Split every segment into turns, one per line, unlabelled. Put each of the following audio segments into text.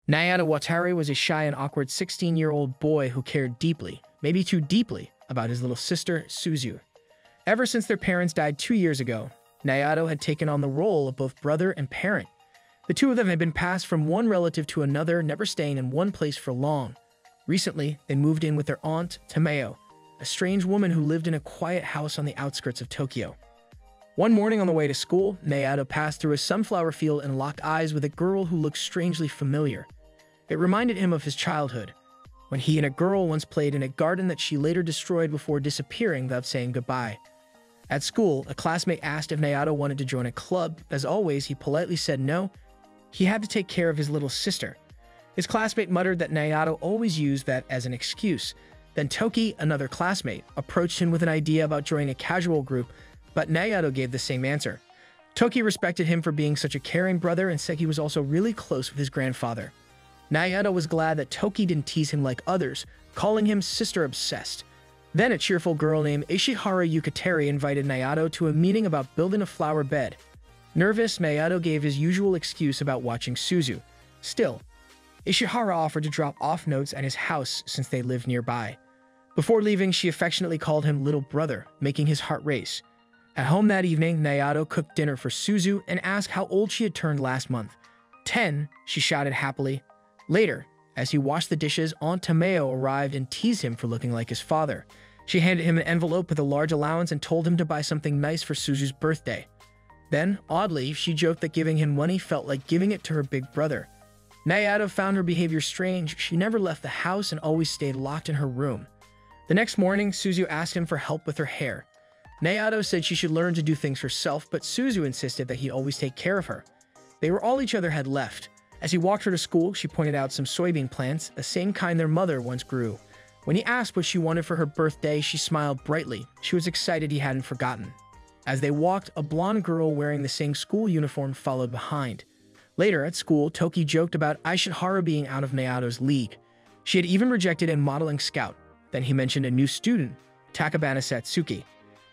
Nayato Watari was a shy and awkward 16-year-old boy who cared deeply, maybe too deeply, about his little sister, Suzu. Ever since their parents died 2 years ago, Nayato had taken on the role of both brother and parent. The two of them had been passed from one relative to another, never staying in one place for long. Recently, they moved in with their aunt, Tameo, a strange woman who lived in a quiet house on the outskirts of Tokyo. One morning on the way to school, Nayato passed through a sunflower field and locked eyes with a girl who looked strangely familiar. It reminded him of his childhood, when he and a girl once played in a garden that she later destroyed before disappearing without saying goodbye. At school, a classmate asked if Nayato wanted to join a club. As always, he politely said no. He had to take care of his little sister. His classmate muttered that Nayato always used that as an excuse. Then Toki, another classmate, approached him with an idea about joining a casual group, but Nayato gave the same answer. Toki respected him for being such a caring brother and said he was also really close with his grandfather. Nayato was glad that Toki didn't tease him like others, calling him sister-obsessed. Then a cheerful girl named Ishihara Yukiteri invited Nayato to a meeting about building a flower bed. Nervous, Nayato gave his usual excuse about watching Suzu. Still, Ishihara offered to drop off notes at his house since they lived nearby. Before leaving, she affectionately called him little brother, making his heart race. At home that evening, Nayato cooked dinner for Suzu and asked how old she had turned last month. 10, she shouted happily. Later, as he washed the dishes, Aunt Tameo arrived and teased him for looking like his father. She handed him an envelope with a large allowance and told him to buy something nice for Suzu's birthday. Then, oddly, she joked that giving him money felt like giving it to her big brother. Nayato found her behavior strange. She never left the house and always stayed locked in her room. The next morning, Suzu asked him for help with her hair. Nayato said she should learn to do things herself, but Suzu insisted that he always take care of her. They were all each other had left. As he walked her to school, she pointed out some soybean plants, the same kind their mother once grew. When he asked what she wanted for her birthday, she smiled brightly. She was excited he hadn't forgotten. As they walked, a blonde girl wearing the same school uniform followed behind. Later at school, Toki joked about Ishihara being out of Nayato's league. She had even rejected a modeling scout. Then he mentioned a new student, Takabana Satsuki.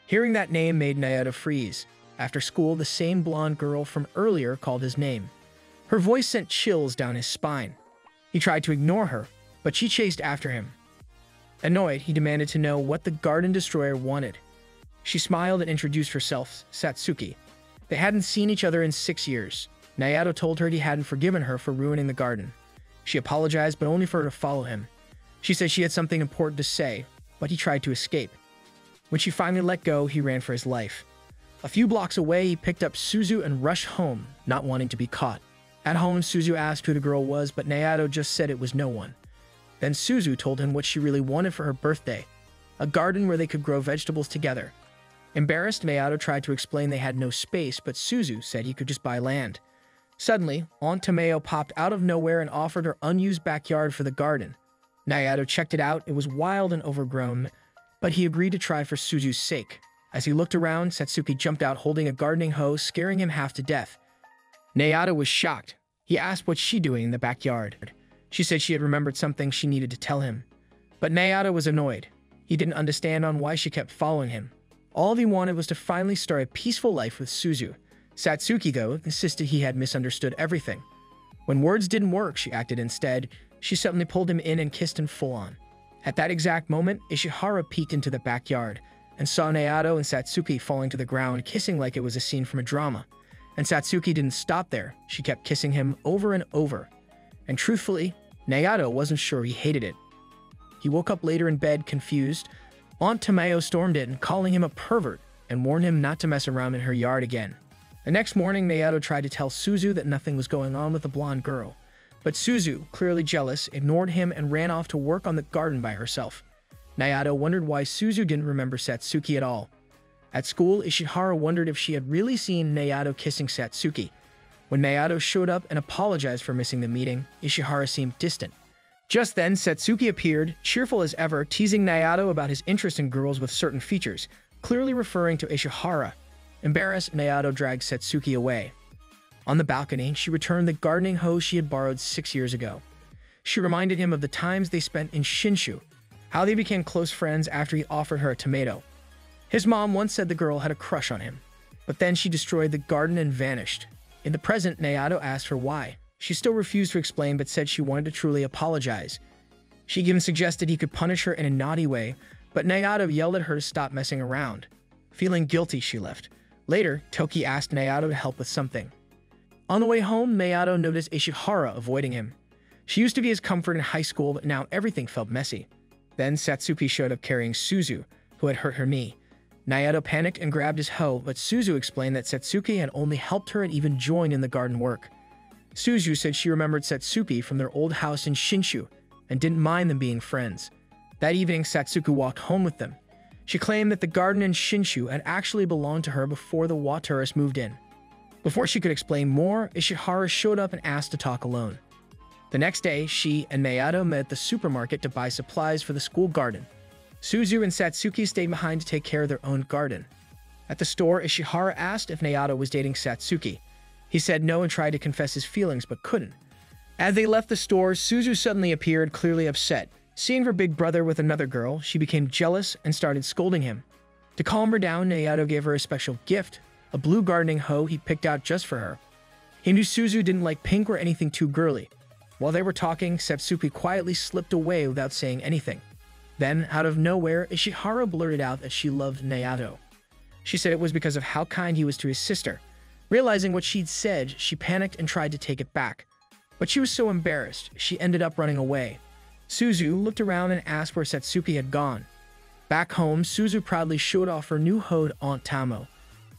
Hearing that name made Nayato freeze. After school, the same blonde girl from earlier called his name. Her voice sent chills down his spine. He tried to ignore her, but she chased after him. Annoyed, he demanded to know what the garden destroyer wanted. She smiled and introduced herself, Satsuki. They hadn't seen each other in 6 years. Nayato told her he hadn't forgiven her for ruining the garden. She apologized, but only for her to follow him. She said she had something important to say, but he tried to escape. When she finally let go, he ran for his life. A few blocks away, he picked up Suzu and rushed home, not wanting to be caught. At home, Suzu asked who the girl was, but Nayato just said it was no one. Then Suzu told him what she really wanted for her birthday, a garden where they could grow vegetables together. Embarrassed, Nayato tried to explain they had no space, but Suzu said he could just buy land. Suddenly, Aunt Tameo popped out of nowhere and offered her unused backyard for the garden. Nayato checked it out. It was wild and overgrown, but he agreed to try for Suzu's sake. As he looked around, Satsuki jumped out holding a gardening hoe, scaring him half to death. Nayato was shocked. He asked what's she doing in the backyard. She said she had remembered something she needed to tell him. But Nayato was annoyed. He didn't understand on why she kept following him. All he wanted was to finally start a peaceful life with Suzu. Satsuki, though, insisted he had misunderstood everything. When words didn't work, she acted instead. She suddenly pulled him in and kissed him full on. At that exact moment, Ishihara peeked into the backyard and saw Nayato and Satsuki falling to the ground, kissing like it was a scene from a drama. And Satsuki didn't stop there. She kept kissing him over and over. And truthfully, Nayato wasn't sure he hated it. He woke up later in bed, confused. Aunt Tameo stormed in, calling him a pervert, and warned him not to mess around in her yard again. The next morning, Nayato tried to tell Suzu that nothing was going on with the blonde girl. But Suzu, clearly jealous, ignored him and ran off to work on the garden by herself. Nayato wondered why Suzu didn't remember Satsuki at all. At school, Ishihara wondered if she had really seen Nayato kissing Satsuki. When Nayato showed up and apologized for missing the meeting, Ishihara seemed distant. Just then, Satsuki appeared, cheerful as ever, teasing Nayato about his interest in girls with certain features, clearly referring to Ishihara. Embarrassed, Nayato dragged Satsuki away. On the balcony, she returned the gardening hoe she had borrowed 6 years ago. She reminded him of the times they spent in Shinshu, how they became close friends after he offered her a tomato. His mom once said the girl had a crush on him, but then she destroyed the garden and vanished. In the present, Nayato asked her why. She still refused to explain but said she wanted to truly apologize. She even suggested he could punish her in a naughty way, but Nayato yelled at her to stop messing around. Feeling guilty, she left. Later, Toki asked Nayato to help with something. On the way home, Nayato noticed Ishihara avoiding him. She used to be his comfort in high school, but now everything felt messy. Then Satsuki showed up carrying Suzu, who had hurt her knee. Nayato panicked and grabbed his hoe, but Suzu explained that Satsuki had only helped her and even joined in the garden work. Suzu said she remembered Satsuki from their old house in Shinshu and didn't mind them being friends. That evening, Satsuki walked home with them. She claimed that the garden in Shinshu had actually belonged to her before the Wataris moved in. Before she could explain more, Ishihara showed up and asked to talk alone. The next day, she and Nayato met at the supermarket to buy supplies for the school garden. Suzu and Satsuki stayed behind to take care of their own garden. At the store, Ishihara asked if Nayato was dating Satsuki. He said no and tried to confess his feelings, but couldn't. As they left the store, Suzu suddenly appeared, clearly upset. Seeing her big brother with another girl, she became jealous and started scolding him. To calm her down, Nayato gave her a special gift, a blue gardening hoe he picked out just for her. He knew Suzu didn't like pink or anything too girly. While they were talking, Satsuki quietly slipped away without saying anything. Then, out of nowhere, Ishihara blurted out that she loved Nayato. She said it was because of how kind he was to his sister. Realizing what she'd said, she panicked and tried to take it back. But she was so embarrassed, she ended up running away. Suzu looked around and asked where Satsuki had gone. Back home, Suzu proudly showed off her new hoe to Aunt Tamo.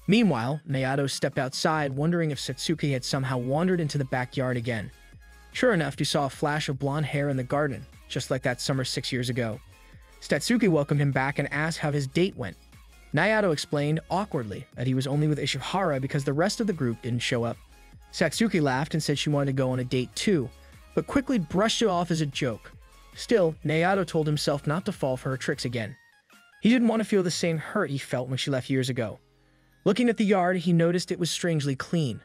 Meanwhile, Nayato stepped outside, wondering if Satsuki had somehow wandered into the backyard again. Sure enough, he saw a flash of blonde hair in the garden, just like that summer 6 years ago. Satsuki welcomed him back and asked how his date went. Nayato explained, awkwardly, that he was only with Ishihara because the rest of the group didn't show up. Satsuki laughed and said she wanted to go on a date too, but quickly brushed it off as a joke. Still, Nayato told himself not to fall for her tricks again. He didn't want to feel the same hurt he felt when she left years ago. Looking at the yard, he noticed it was strangely clean.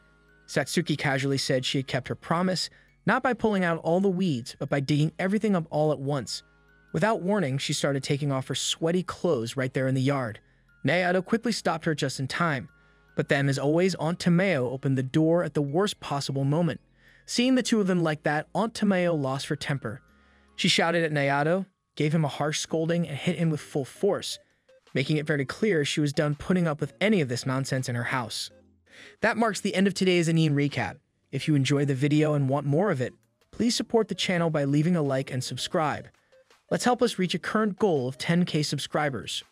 Satsuki casually said she had kept her promise, not by pulling out all the weeds, but by digging everything up all at once. Without warning, she started taking off her sweaty clothes right there in the yard. Nayato quickly stopped her just in time. But then, as always, Aunt Tameo opened the door at the worst possible moment. Seeing the two of them like that, Aunt Tameo lost her temper. She shouted at Nayato, gave him a harsh scolding, and hit him with full force, making it very clear she was done putting up with any of this nonsense in her house. That marks the end of today's anime recap. If you enjoyed the video and want more of it, please support the channel by leaving a like and subscribe. Let's help us reach a current goal of 10K subscribers.